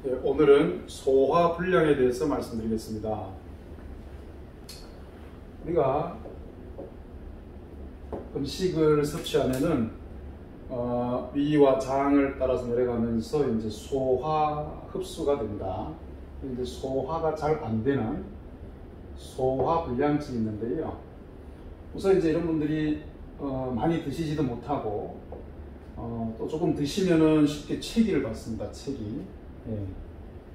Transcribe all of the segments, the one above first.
네, 오늘은 소화불량에 대해서 말씀드리겠습니다. 우리가 음식을 섭취하면은 위와 장을 따라서 내려가면서 이제 소화 흡수가 된다. 이제 소화가 잘 안 되는 소화불량증이 있는데요. 우선 이제 이런 분들이 많이 드시지도 못하고 또 조금 드시면은 쉽게 체기를 받습니다. 체기. 예.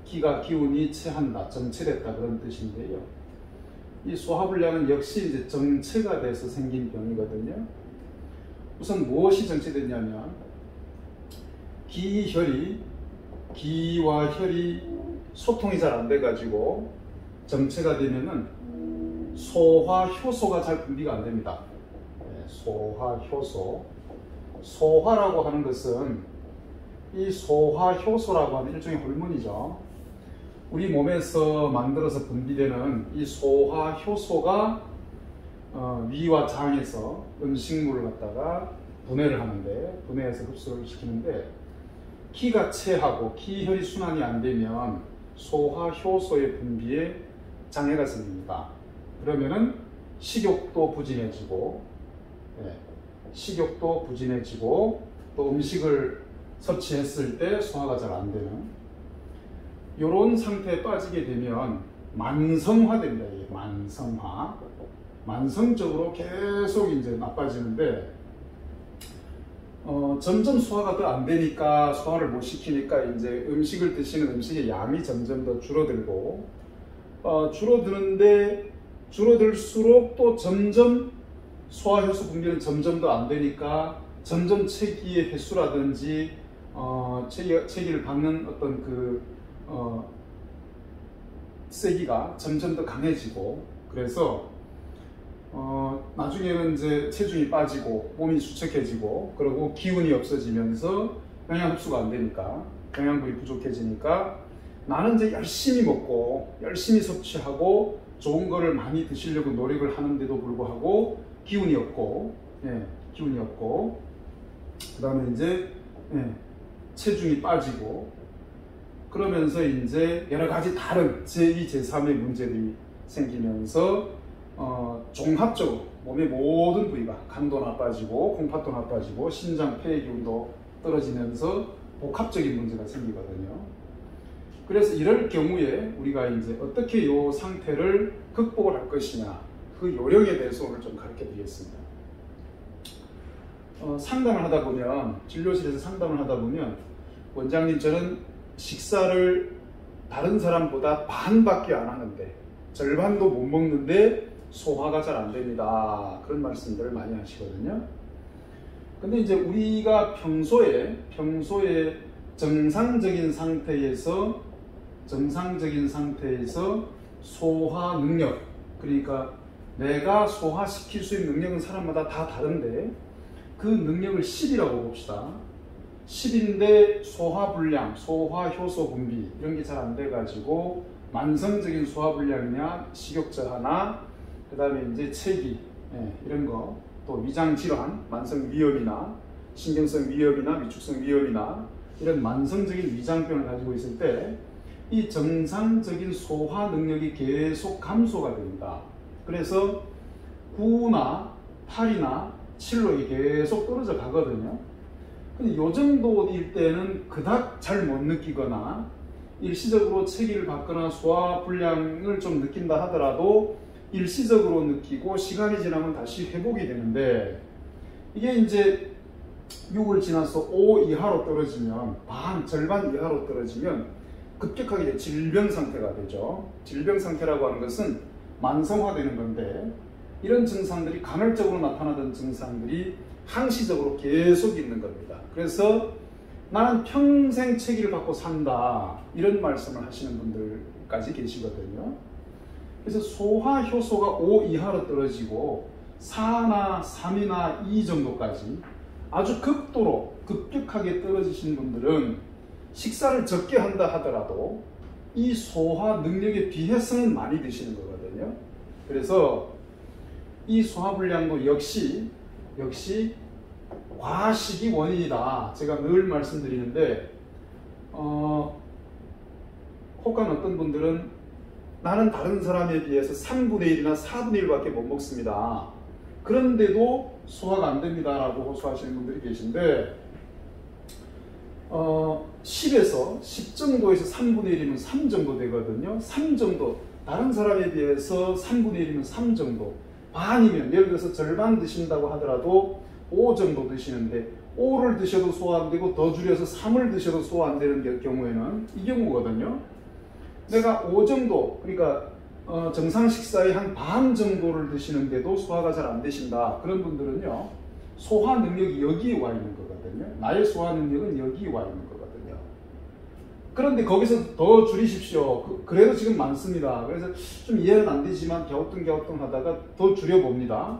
기가 기운이 체한다, 정체됐다 그런 뜻인데요. 이 소화불량은 역시 이제 정체가 돼서 생긴 병이거든요. 우선 무엇이 정체됐냐면 기와 혈이 소통이 잘 안 돼가지고 정체가 되면은 소화효소가 잘 분비가 안 됩니다. 네, 소화효소. 소화라고 하는 것은 이 소화효소라고 하는 일종의 호르몬이죠. 우리 몸에서 만들어서 분비되는 이 소화효소가 위와 장에서 음식물을 갖다가 분해를 하는데, 분해해서 흡수를 시키는데, 기가 체하고 기혈이 순환이 안 되면 소화효소의 분비에 장애가 생깁니다. 그러면은 식욕도 부진해지고, 또 음식을 섭취했을 때 소화가 잘 안 되는 이런 상태에 빠지게 되면 만성화됩니다. 만성적으로 계속 이제 나빠지는데 점점 소화가 더 안 되니까, 소화를 못 시키니까 이제 음식을 드시는 음식의 양이 점점 더 줄어들고 줄어들수록 또 점점 소화효소 분비는 점점 더 안 되니까 점점 체기의 횟수라든지 체기를 받는 어떤 세기가 점점 더 강해지고, 그래서 나중에는 이제 체중이 빠지고 몸이 수척해지고, 그리고 기운이 없어지면서 영양 흡수가 안 되니까, 영양분이 부족해지니까 나는 이제 열심히 먹고 열심히 섭취하고 좋은 거를 많이 드시려고 노력을 하는데도 불구하고 기운이 없고, 그 다음에 이제 체중이 빠지고, 그러면서 이제 여러 가지 다른 제2, 제3의 문제들이 생기면서 종합적으로 몸의 모든 부위가, 간도 나빠지고 콩팥도 나빠지고 신장 폐의 기운도 떨어지면서 복합적인 문제가 생기거든요. 그래서 이럴 경우에 우리가 이제 어떻게 이 상태를 극복을 할 것이냐, 그 요령에 대해서 오늘 좀 가르쳐 드리겠습니다. 상담을 하다 보면, 진료실에서 상담을 하다 보면, 원장님 저는 식사를 다른 사람보다 반밖에 안 하는데, 절반도 못 먹는데 소화가 잘 안 됩니다, 그런 말씀들을 많이 하시거든요. 근데 이제 우리가 평소에 정상적인 상태에서 소화 능력, 그러니까 내가 소화시킬 수 있는 능력은 사람마다 다 다른데 그 능력을 10이라고 봅시다. 10인데 소화불량, 소화효소 분비 이런 게 잘 안 돼가지고 만성적인 소화불량이냐, 식욕저하나, 그 다음에 이제 체기, 이런 거, 또 위장질환, 만성위염이나 신경성 위염이나 위축성 위염이나 이런 만성적인 위장병을 가지고 있을 때 이 정상적인 소화 능력이 계속 감소가 됩니다. 그래서 9나 8이나 7로 계속 떨어져 가거든요. 근데 이 정도일 때는 그닥 잘 못 느끼거나 일시적으로 체기를 받거나 소화불량을 좀 느낀다 하더라도 일시적으로 느끼고 시간이 지나면 다시 회복이 되는데, 이게 이제 6을 지나서 5 이하로 떨어지면, 절반 이하로 떨어지면 급격하게 질병 상태가 되죠. 질병 상태라고 하는 것은 만성화되는 건데, 이런 증상들이 간헐적으로 나타나던 증상들이 항시적으로 계속 있는 겁니다. 그래서 나는 평생 체기를 받고 산다, 이런 말씀을 하시는 분들까지 계시거든요. 그래서 소화효소가 5 이하로 떨어지고 4나 3이나 2 정도까지 아주 급격하게 떨어지신 분들은 식사를 적게 한다 하더라도 이 소화 능력에 비해서는 많이 드시는 거거든요. 그래서 이 소화불량도 역시 과식이 원인이다. 제가 늘 말씀드리는데 혹은 어떤 분들은 나는 다른 사람에 비해서 3분의 1이나 4분의 1밖에 못 먹습니다. 그런데도 소화가 안 됩니다 라고 호소하시는 분들이 계신데 10에서 10 정도에서 3분의 1이면 3 정도 되거든요. 3 정도, 다른 사람에 비해서 3분의 1이면 3 정도, 반이면 예를 들어서 절반 드신다고 하더라도 5 정도 드시는데 5를 드셔도 소화 안 되고 더 줄여서 3을 드셔도 소화 안 되는 경우에는 이 경우거든요. 내가 5 정도, 그러니까 정상 식사의 한 반 정도를 드시는데도 소화가 잘 안 되신다. 그런 분들은요, 소화 능력이 여기에 와 있는 거거든요. 나의 소화 능력은 여기에 와 있는 거거든요. 그런데 거기서 더 줄이십시오. 그래도 지금 많습니다. 그래서 좀 이해는 안 되지만 갸우뚱갸우뚱 하다가 더 줄여봅니다.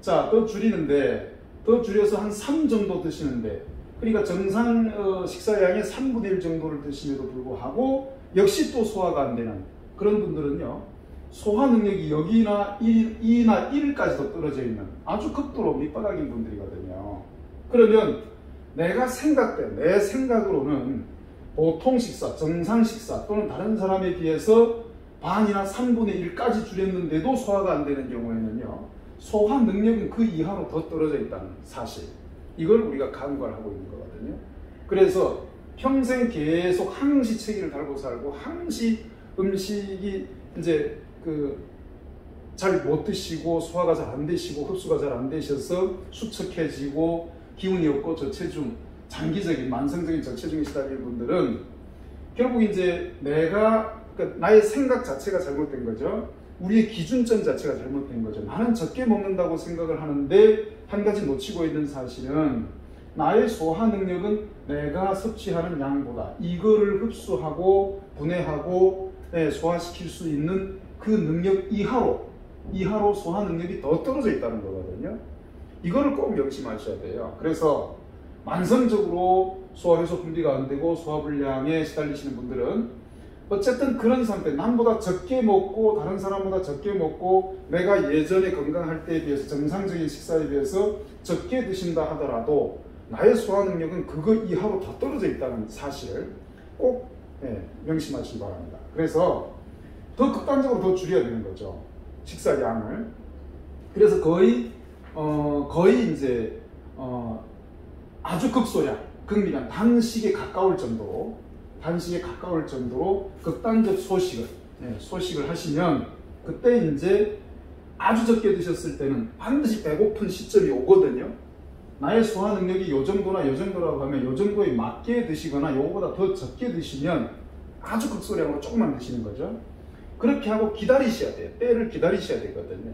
자, 더 줄이는데, 더 줄여서 한 3 정도 드시는데, 그러니까 정상 식사량의 3분의 1 정도를 드심에도 불구하고 역시 또 소화가 안 되는 그런 분들은요, 소화 능력이 여기나 2나 1까지도 떨어져 있는 아주 극도로 밑바닥인 분들이거든요. 그러면 내가 내 생각으로는 보통 식사, 정상 식사 또는 다른 사람에 비해서 반이나 3분의 1까지 줄였는데도 소화가 안 되는 경우에는요, 소화 능력은 그 이하로 더 떨어져 있다는 사실, 이걸 우리가 간과하고 있는 거거든요. 그래서 평생 계속 항시 체기를 달고 살고 항시 음식이 이제 잘 못 드시고 소화가 잘 안 되시고 흡수가 잘 안 되셔서 수척해지고 기운이 없고 저체중, 장기적인 만성적인 저체중에 시달리는 분들은 결국 이제 나의 생각 자체가 잘못된 거죠. 우리의 기준점 자체가 잘못된 거죠. 나는 적게 먹는다고 생각을 하는데 한 가지 놓치고 있는 사실은 나의 소화 능력은 내가 섭취하는 양보다 이거를 흡수하고 분해하고 소화시킬 수 있는 그 능력 이하로 소화 능력이 더 떨어져 있다는 거거든요. 이거를 꼭 명심하셔야 돼요. 그래서 만성적으로 소화효소 분비가 안 되고 소화불량에 시달리시는 분들은 어쨌든 그런 상태, 남보다 적게 먹고 다른 사람보다 적게 먹고 내가 예전에 건강할 때에 비해서 정상적인 식사에 비해서 적게 드신다 하더라도 나의 소화 능력은 그거 이하로 더 떨어져 있다는 사실을 꼭 명심하시기 바랍니다. 그래서 더 극단적으로 더 줄여야 되는 거죠, 식사량을. 그래서 거의 이제 아주 극소량, 극미량, 단식에 가까울 정도로 극단적 소식을 하시면 그때 이제 아주 적게 드셨을 때는 반드시 배고픈 시점이 오거든요. 나의 소화 능력이 요 정도라고 하면 요 정도에 맞게 드시거나 요거보다 더 적게 드시면 아주 극소량으로 조금만 드시는 거죠. 그렇게 하고 기다리셔야 돼요. 때를 기다리셔야 되거든요.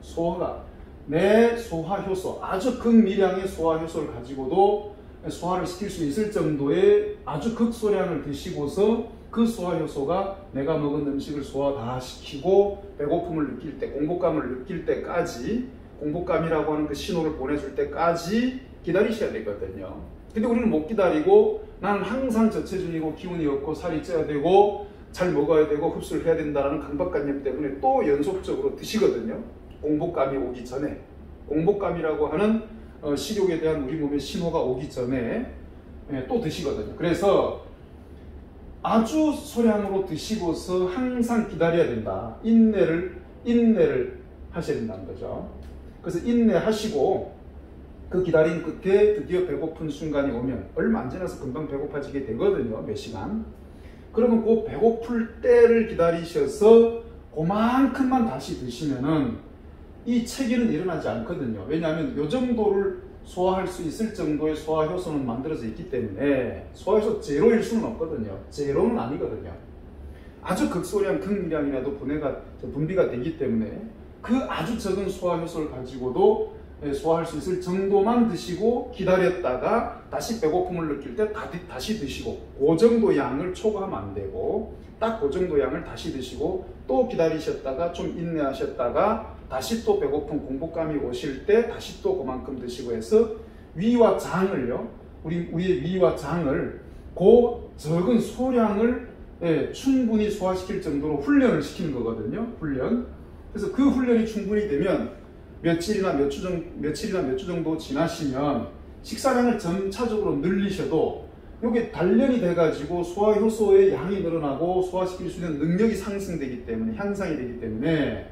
내 소화효소, 아주 극미량의 소화효소를 가지고도 소화를 시킬 수 있을 정도의 아주 극소량을 드시고서 그 소화효소가 내가 먹은 음식을 소화 다 시키고 배고픔을 느낄 때, 공복감을 느낄 때까지, 공복감이라고 하는 그 신호를 보내줄 때까지 기다리셔야 되거든요. 근데 우리는 못 기다리고 나는 항상 저체중이고 기운이 없고 살이 쪄야 되고 잘 먹어야 되고 흡수를 해야 된다는 강박관념 때문에 또 연속적으로 드시거든요. 공복감이 오기 전에, 공복감이라고 하는 식욕에 대한 우리 몸의 신호가 오기 전에 또 드시거든요. 그래서 아주 소량으로 드시고서 항상 기다려야 된다. 인내를 하셔야 된다는 거죠. 그래서 인내하시고 그 기다림 끝에 드디어 배고픈 순간이 오면 얼마 안 지나서 금방 배고파지게 되거든요. 몇 시간. 그러면 그 배고플 때를 기다리셔서 그만큼만 다시 드시면은 이 체기는 일어나지 않거든요. 왜냐하면 이 정도를 소화할 수 있을 정도의 소화효소는 만들어져 있기 때문에 소화효소 제로일 수는 없거든요. 제로는 아니거든요. 아주 극소량, 극미량이라도 분비가 되기 때문에 그 아주 적은 소화효소를 가지고도 소화할 수 있을 정도만 드시고 기다렸다가 다시 배고픔을 느낄 때 다시 드시고, 그 정도 양을 초과하면 안 되고 딱 그 정도 양을 다시 드시고 또 기다리셨다가 좀 인내하셨다가 다시 또 배고픈 공복감이 오실 때 다시 또 그만큼 드시고 해서 위와 장을요, 우리의 위와 장을 그 적은 소량을 충분히 소화시킬 정도로 훈련을 시키는 거거든요. 훈련. 그래서 그 훈련이 충분히 되면 며칠이나 몇 주 정도 지나시면 식사량을 점차적으로 늘리셔도 이게 단련이 돼가지고 소화 효소의 양이 늘어나고 소화시킬 수 있는 능력이 상승되기 때문에, 향상이 되기 때문에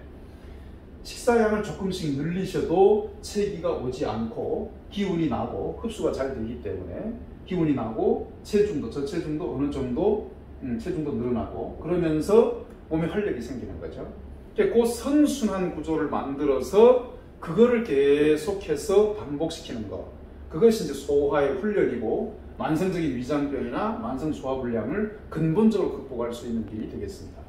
식사량을 조금씩 늘리셔도 체기가 오지 않고 기운이 나고 흡수가 잘 되기 때문에 기운이 나고 체중도, 저체중도 어느 정도 체중도 늘어나고 그러면서 몸에 활력이 생기는 거죠. 그 선순환 구조를 만들어서 그거를 계속해서 반복시키는 거, 그것이 이제 소화의 훈련이고 만성적인 위장병이나 만성 소화불량을 근본적으로 극복할 수 있는 길이 되겠습니다.